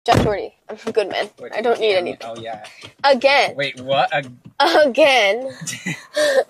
Jack Doherty. I'm a good man. Wait, I don't need any. Oh, yeah. Again. Wait, what? Again.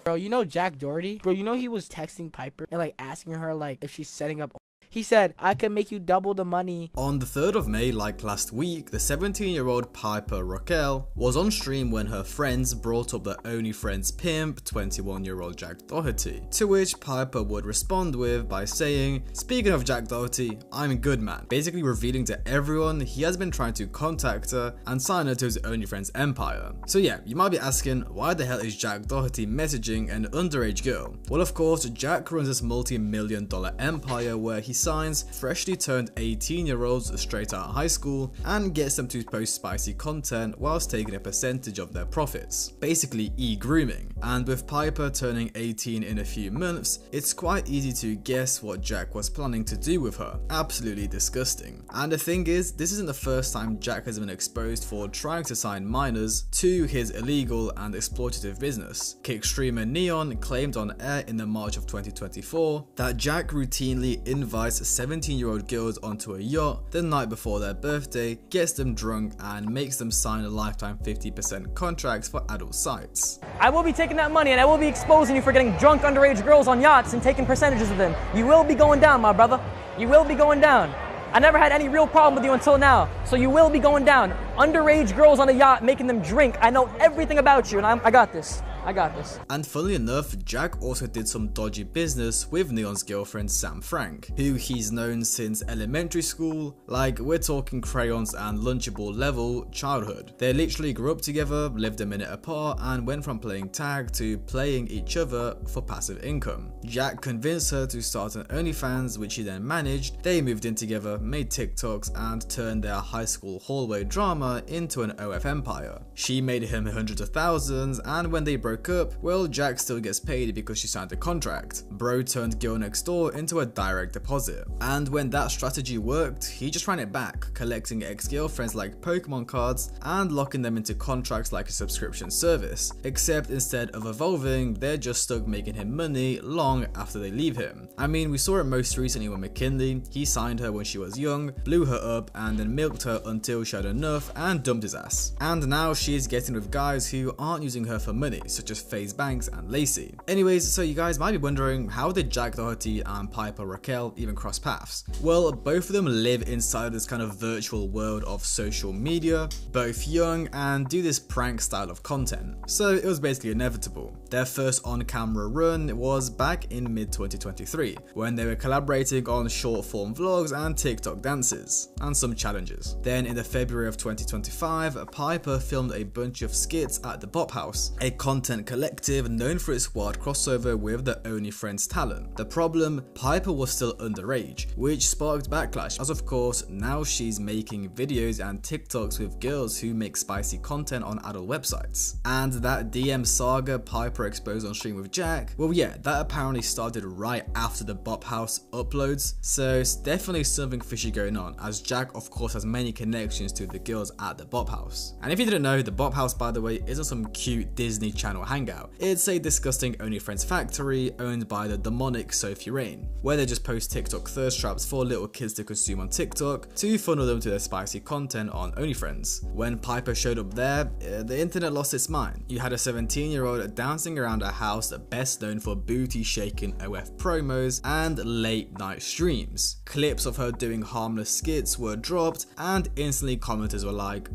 Bro, you know Jack Doherty? Bro, you know he was texting Piper and like asking her like if she's setting up. He said, I can make you double the money. On the 3rd of May, like last week, the 17-year-old Piper Rockelle was on stream when her friends brought up the OnlyFans pimp, 21-year-old Jack Doherty. To which Piper would respond with by saying, speaking of Jack Doherty, I'm a good man. Basically revealing to everyone he has been trying to contact her and sign her to his OnlyFans empire. So yeah, you might be asking, why the hell is Jack Doherty messaging an underage girl? Well, of course, Jack runs this multi-million-dollar empire where he signs freshly turned 18-year-olds straight out of high school and gets them to post spicy content whilst taking a percentage of their profits. Basically e-grooming. And with Piper turning 18 in a few months, it's quite easy to guess what Jack was planning to do with her. Absolutely disgusting. And the thing is, this isn't the first time Jack has been exposed for trying to sign minors to his illegal and exploitative business. Kick streamer Neon claimed on air in the March of 2024 that Jack routinely invites 17-year-old girls onto a yacht the night before their birthday, gets them drunk and makes them sign a lifetime 50% contracts for adult sites. I will be taking that money and I will be exposing you for getting drunk underage girls on yachts and taking percentages of them. You will be going down, my brother. You will be going down. I never had any real problem with you until now, so you will be going down. Underage girls on a yacht, making them drink. I know everything about you and I got this. I got this. And funnily enough, Jack also did some dodgy business with Neon's girlfriend Sam Frank, who he's known since elementary school, like we're talking crayons and Lunchable level childhood. They literally grew up together, lived a minute apart, and went from playing tag to playing each other for passive income. Jack convinced her to start an OnlyFans, which he then managed. They moved in together, made TikToks, and turned their high school hallway drama into an OF empire. She made him hundreds of thousands, and when they broke up, well, Jack still gets paid because she signed a contract. Bro turned girl next door into a direct deposit. And when that strategy worked, he just ran it back, collecting ex-girlfriends like Pokemon cards and locking them into contracts like a subscription service. Except instead of evolving, they're just stuck making him money long after they leave him. I mean, we saw it most recently with McKinley. He signed her when she was young, blew her up, and then milked her until she had enough and dumped his ass. And now she's getting with guys who aren't using her for money, such as FaZe Banks and Lacey. Anyways, so you guys might be wondering, how did Jack Doherty and Piper Rockelle even cross paths? Well, both of them live inside this kind of virtual world of social media, both young and do this prank style of content, so it was basically inevitable. Their first on-camera run was back in mid-2023, when they were collaborating on short-form vlogs and TikTok dances, and some challenges. Then in the February of 2025, Piper filmed a bunch of skits at the Bop House, a content collective known for its wild crossover with the OnlyFans talent. The problem, Piper was still underage, which sparked backlash, as of course now she's making videos and TikToks with girls who make spicy content on adult websites. And that DM saga Piper exposed on stream with Jack, well yeah, that apparently started right after the Bop House uploads, so it's definitely something fishy going on, as Jack of course has many connections to the girls at the Bop House. And if you didn't know, the Bop House, by the way, isn't some cute Disney Channel hangout. It's a disgusting OnlyFans factory owned by the demonic Sophie Rain, where they just post TikTok thirst traps for little kids to consume on TikTok to funnel them to their spicy content on OnlyFans. When Piper showed up there, the internet lost its mind. You had a 17-year-old dancing around a house best known for booty shaking OF promos and late night streams. Clips of her doing harmless skits were dropped, and instantly commenters were like,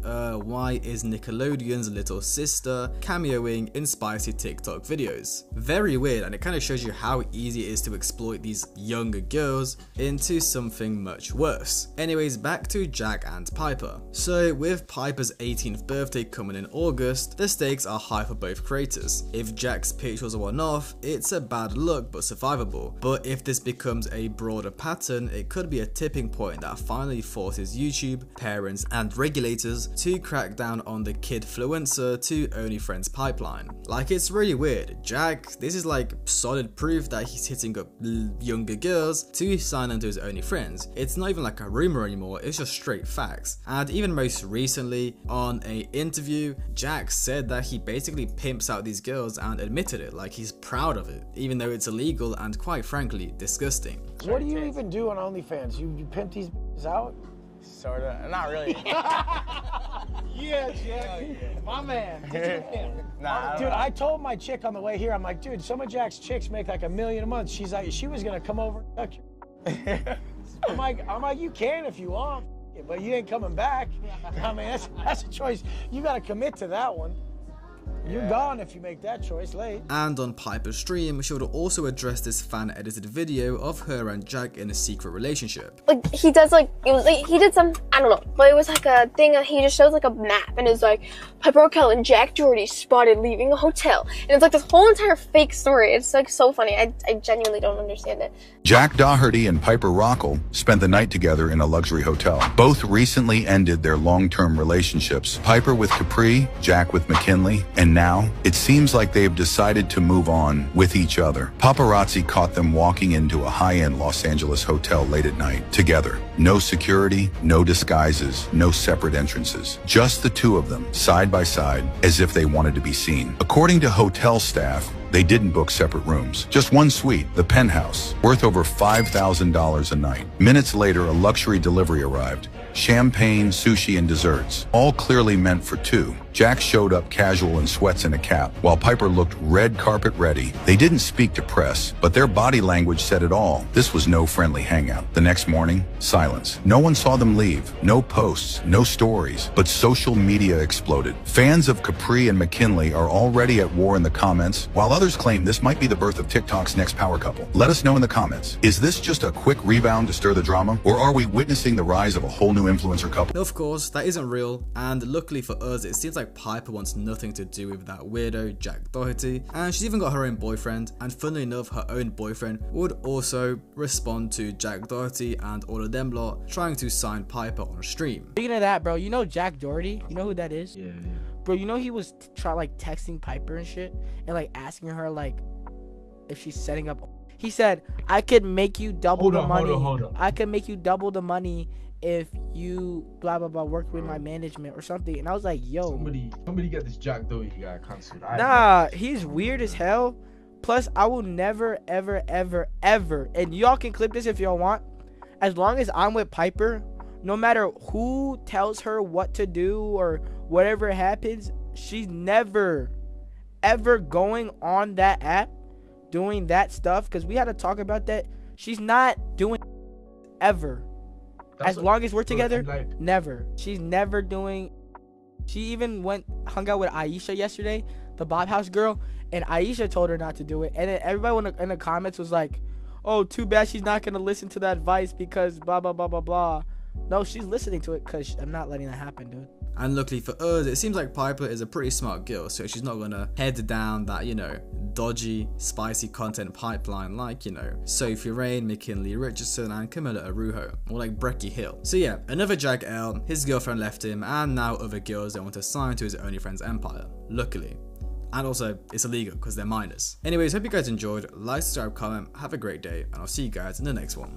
why is Nickelodeon's little sister cameoing in spicy TikTok videos? Very weird, and it kind of shows you how easy it is to exploit these younger girls into something much worse. Anyways, back to Jack and Piper. So with Piper's 18th birthday coming in August, the stakes are high for both creators. If Jack's pitch was a one-off, it's a bad look but survivable. But if this becomes a broader pattern, it could be a tipping point that finally forces YouTube, parents, and regulators to crack down on the kidfluencer to OnlyFans pipeline. Like, it's really weird. Jack, this is like solid proof that he's hitting up younger girls to sign them to his OnlyFans. It's not even like a rumor anymore, it's just straight facts. And even most recently, on an interview, Jack said that he basically pimps out these girls and admitted it, like he's proud of it, even though it's illegal and quite frankly disgusting. What do you even do on OnlyFans? You pimp these out? Sorta. Not really. Yeah, Jack. My man. Nah, Dude, I told my chick on the way here, I'm like, dude, some of Jack's chicks make like $1 million a month. She's like, she was gonna come over and fuck you. I'm like, you can if you want, but you ain't coming back. I mean, that's a choice. You gotta commit to that one. You're gone if you make that choice late. And on Piper's stream, she would also address this fan-edited video of her and Jack in a secret relationship. Like, he does, like, it was like, he did some, I don't know, but it was like a thing, he just shows like a map, and it's like, Piper Rockelle and Jack Doherty spotted leaving a hotel. And it's like this whole entire fake story. It's like so funny. I genuinely don't understand it. Jack Doherty and Piper Rockelle spent the night together in a luxury hotel. Both recently ended their long-term relationships. Piper with Capri, Jack with McKinley, and now it seems like they've decided to move on with each other. Paparazzi caught them walking into a high-end Los Angeles hotel late at night, together. No security, no disguises, no separate entrances. Just the two of them, side by side, as if they wanted to be seen. According to hotel staff, they didn't book separate rooms. Just one suite, the penthouse, worth over $5,000 a night. Minutes later, a luxury delivery arrived. Champagne, sushi, and desserts, all clearly meant for two. Jack showed up casual in sweats and a cap, while Piper looked red carpet ready. They didn't speak to press, but their body language said it all. This was no friendly hangout. The next morning, silence. No one saw them leave. No posts, no stories, but social media exploded. Fans of Capri and McKinley are already at war in the comments, while others claim this might be the birth of TikTok's next power couple. Let us know in the comments. Is this just a quick rebound to stir the drama, or are we witnessing the rise of a whole new influencer couple? Of course, that isn't real, and luckily for us, it seems like Piper wants nothing to do with that weirdo Jack Doherty, and she's even got her own boyfriend, and funnily enough, her own boyfriend would also respond to Jack Doherty and all of them lot trying to sign Piper on stream. Speaking of that, bro, you know Jack Doherty? You know who that is? Yeah. Bro, you know he was like texting Piper and shit, and like asking her like if she's setting up. He said, "I could make you double the money. Hold on. I could make you double the money if you blah blah blah work with my management or something." And I was like, "Yo, Somebody get this Jack Doherty guy cancelled." nah, he's weird as hell. Plus, I will never, ever, ever, ever, and y'all can clip this if y'all want. As long as I'm with Piper, no matter who tells her what to do or whatever happens, she's never, ever going on that app doing that stuff, because we had to talk about that. She's not doing ever. As long as we're together, never. She's never doing. She even hung out with Aisha yesterday, the Bob House girl, and Aisha told her not to do it. And then everybody in the comments was like, "Oh, too bad she's not gonna listen to that advice because blah blah blah blah blah." No, she's listening to it because I'm not letting that happen, dude. And luckily for us, it seems like Piper is a pretty smart girl, so she's not gonna head down that, you know, dodgy, spicy content pipeline like, you know, Sophie Rain, McKinley Richardson, and Camilla Arujo, or like Brecky Hill. So yeah, another Jack L, his girlfriend left him, and now other girls that want to sign to his OnlyFans empire, luckily. And also, it's illegal because they're minors. Anyways, hope you guys enjoyed. Like, subscribe, comment, have a great day, and I'll see you guys in the next one.